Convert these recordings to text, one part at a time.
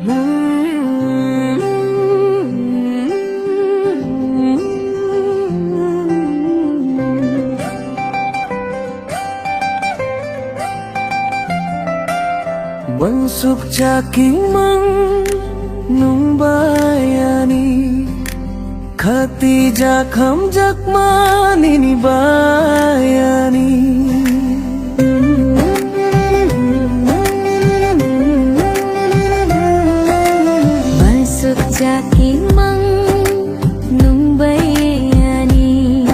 Mansuk caking mang nung bayani khati jakham jakmani ni bayani Mansuk caking mang nung bayani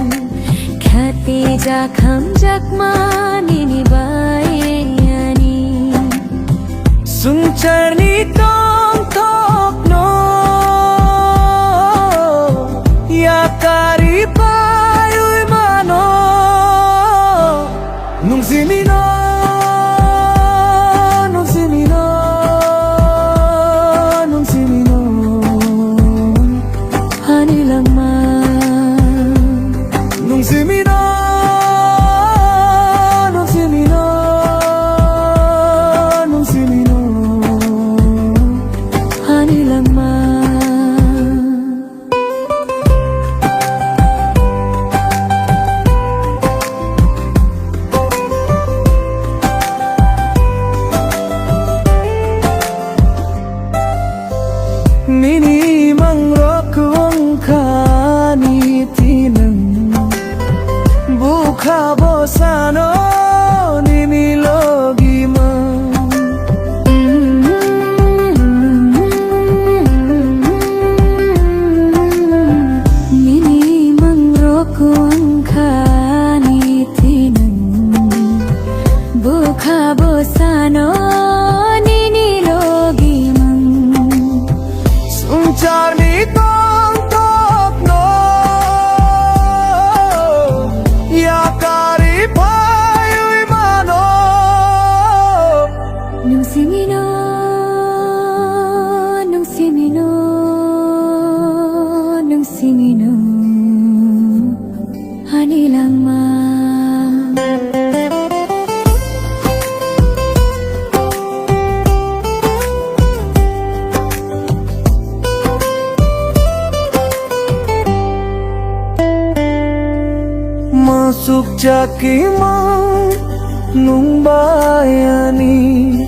khati jakham jakmani ni bayani Sungcarni tong tok no Yakari payuy mano Nung simino Nung simino Nung simino Hanilang man Nung simino Nung simino Nung simino Nini mangrokung kani tinang Bukha bosano nini logi mang Nini mangrokung kani tinang Bukha bosano Sungcarni tong tok no Yakari payuy mano Nung simino Nung simino Nung simino Hanilang man Masuk caking mang nung bayani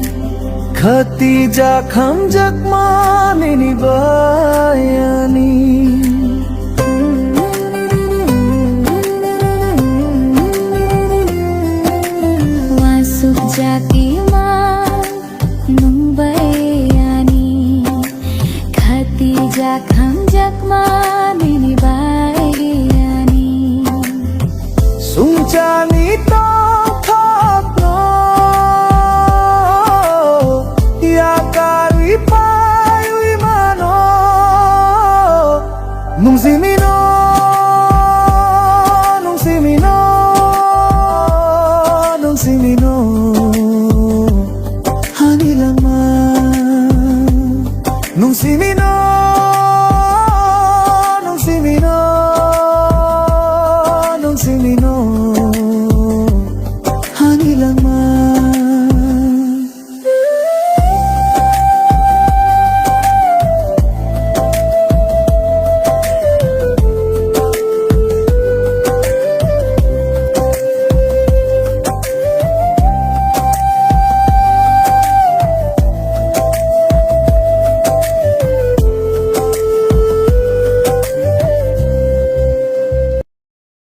khati jakham jakmani ni bayani Masuk caking mang nung bayani khati jakham jakmani ni bayani Sungcarni tong